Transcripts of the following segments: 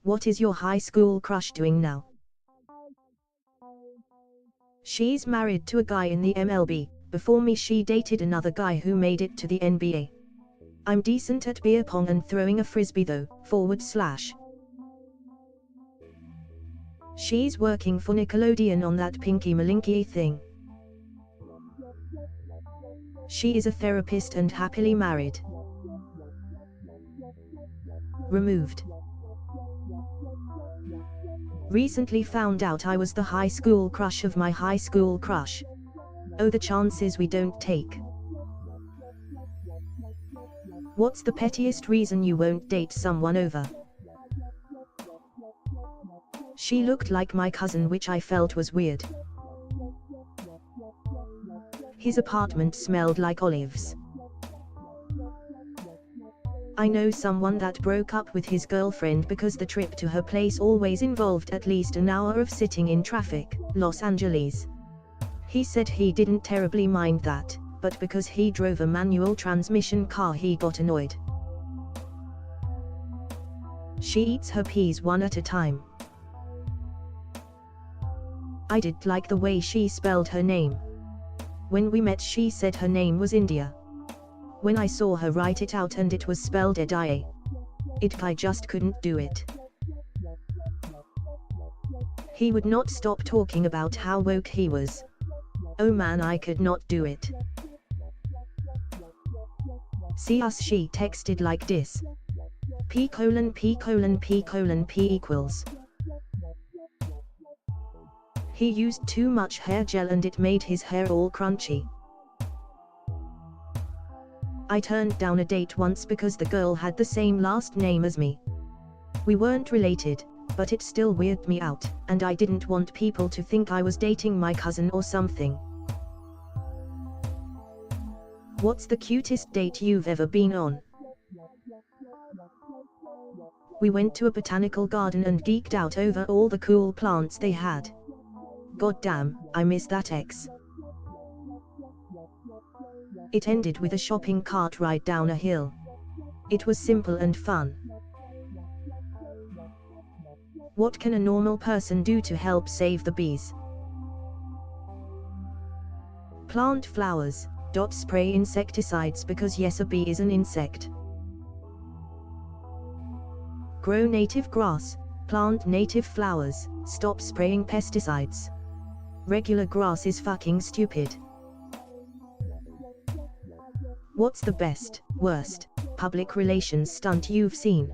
What is your high school crush doing now? She's married to a guy in the MLB. Before me she dated another guy who made it to the NBA. I'm decent at beer pong and throwing a frisbee though, /. She's working for Nickelodeon on that Pinky Malinky thing. She is a therapist and happily married. Removed. Recently found out I was the high school crush of my high school crush. Oh, the chances we don't take. What's the pettiest reason you won't date someone over? She looked like my cousin, which I felt was weird. His apartment smelled like olives. I know someone that broke up with his girlfriend because the trip to her place always involved at least an hour of sitting in traffic, Los Angeles. He said he didn't terribly mind that, but because he drove a manual transmission car he got annoyed. She eats her peas one at a time. I did like the way she spelled her name. When we met she said her name was India. When I saw her write it out and it was spelled Edia. I just couldn't do it. He would not stop talking about how woke he was. Oh man, I could not do it. See us, she texted like this. P:/P:/P equals. He used too much hair gel and it made his hair all crunchy. I turned down a date once because the girl had the same last name as me. We weren't related, but it still weirded me out, and I didn't want people to think I was dating my cousin or something. What's the cutest date you've ever been on? We went to a botanical garden and geeked out over all the cool plants they had. God damn, I miss that ex. It ended with a shopping cart ride down a hill. It was simple and fun. What can a normal person do to help save the bees? Plant flowers. Spray insecticides because yes, a bee is an insect. Grow native grass. Plant native flowers. Stop spraying pesticides. Regular grass is fucking stupid. What's the best, worst, public relations stunt you've seen?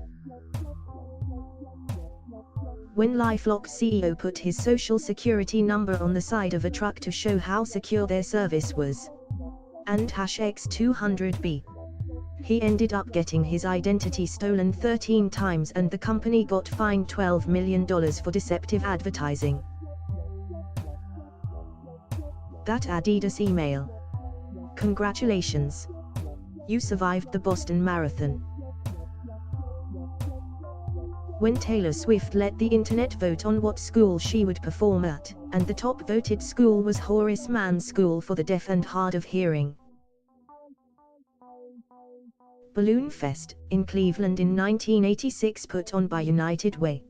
When LifeLock CEO put his social security number on the side of a truck to show how secure their service was. And #X200B. He ended up getting his identity stolen 13 times and the company got fined $12 million for deceptive advertising. That Adidas email. Congratulations. You survived the Boston Marathon. When Taylor Swift let the internet vote on what school she would perform at, and the top voted school was Horace Mann School for the Deaf and Hard of Hearing. Balloon Fest, in Cleveland in 1986, put on by United Way.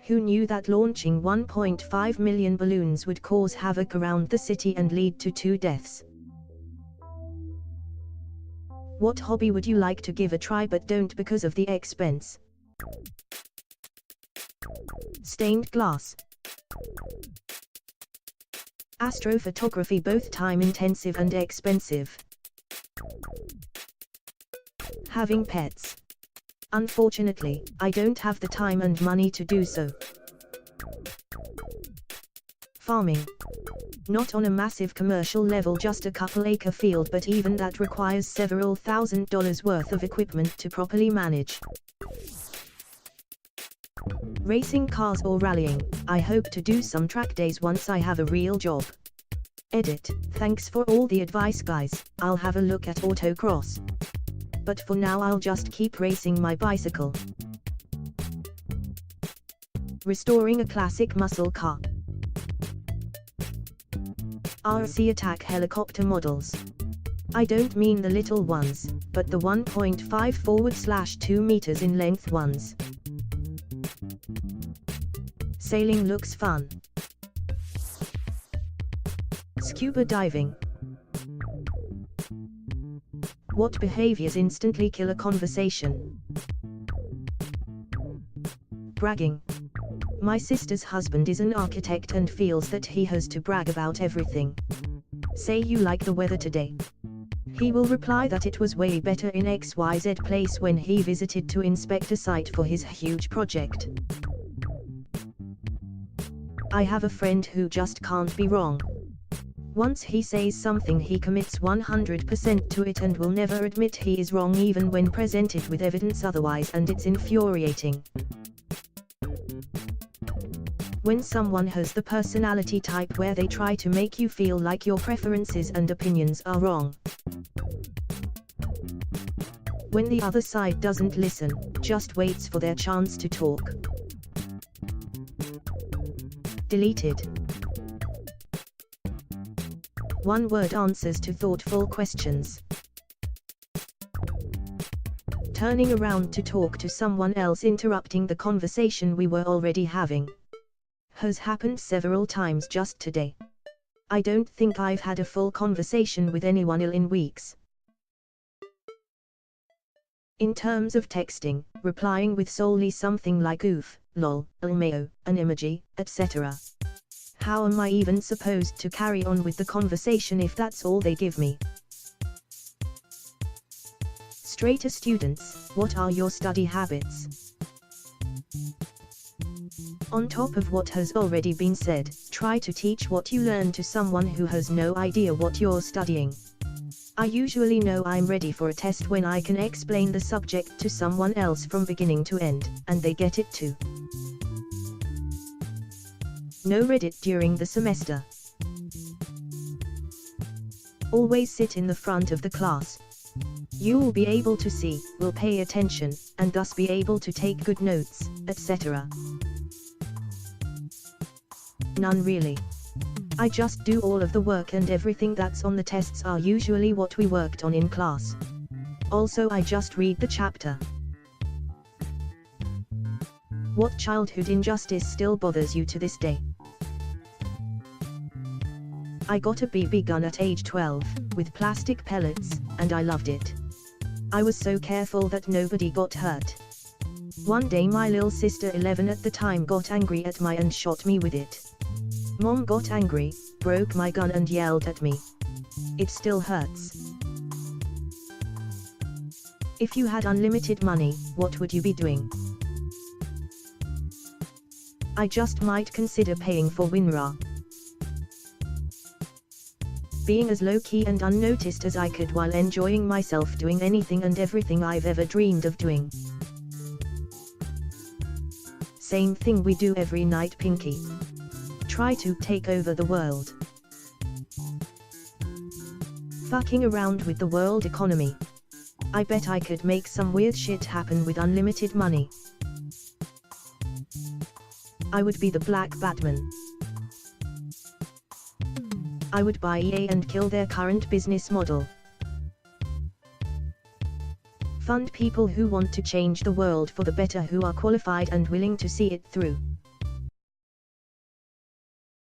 Who knew that launching 1.5 million balloons would cause havoc around the city and lead to 2 deaths? What hobby would you like to give a try but don't because of the expense? Stained glass. Astrophotography, both time-intensive and expensive. Having pets. Unfortunately, I don't have the time and money to do so. Farming. Not on a massive commercial level, just a couple-acre field, but even that requires several $1,000s worth of equipment to properly manage. Racing cars or rallying. I hope to do some track days once I have a real job. Edit. Thanks for all the advice, guys. I'll have a look at autocross. But for now I'll just keep racing my bicycle. Restoring a classic muscle car. RC attack helicopter models. I don't mean the little ones, but the 1.5 / 2 meters in length ones. Sailing looks fun. Scuba diving. What behaviors instantly kill a conversation? Bragging. My sister's husband is an architect and feels that he has to brag about everything. Say you like the weather today. He will reply that it was way better in XYZ place when he visited to inspect a site for his huge project. I have a friend who just can't be wrong. Once he says something, he commits 100% to it and will never admit he is wrong even when presented with evidence otherwise, and it's infuriating. When someone has the personality type where they try to make you feel like your preferences and opinions are wrong. When the other side doesn't listen, just waits for their chance to talk. Deleted. One-word answers to thoughtful questions. Turning around to talk to someone else, interrupting the conversation we were already having. Has happened several times just today. I don't think I've had a full conversation with anyone in weeks. In terms of texting, replying with solely something like oof, lol, lmao, an emoji, etc. How am I even supposed to carry on with the conversation if that's all they give me? Straighter students, what are your study habits? On top of what has already been said, try to teach what you learn to someone who has no idea what you're studying. I usually know I'm ready for a test when I can explain the subject to someone else from beginning to end, and they get it too. No Reddit during the semester. Always sit in the front of the class. You will be able to see, will pay attention, and thus be able to take good notes, etc. None really. I just do all of the work, and everything that's on the tests are usually what we worked on in class. Also, I just read the chapter. What childhood injustice still bothers you to this day? I got a BB gun at age 12, with plastic pellets, and I loved it. I was so careful that nobody got hurt. One day my little sister, 11 at the time, got angry at me and shot me with it. Mom got angry, broke my gun and yelled at me. It still hurts. If you had unlimited money, what would you be doing? I just might consider paying for WinRAR. Being as low-key and unnoticed as I could while enjoying myself doing anything and everything I've ever dreamed of doing. Same thing we do every night, Pinky. Try to take over the world. Fucking around with the world economy. I bet I could make some weird shit happen with unlimited money. I would be the Black Batman. I would buy EA and kill their current business model. Fund people who want to change the world for the better, who are qualified and willing to see it through.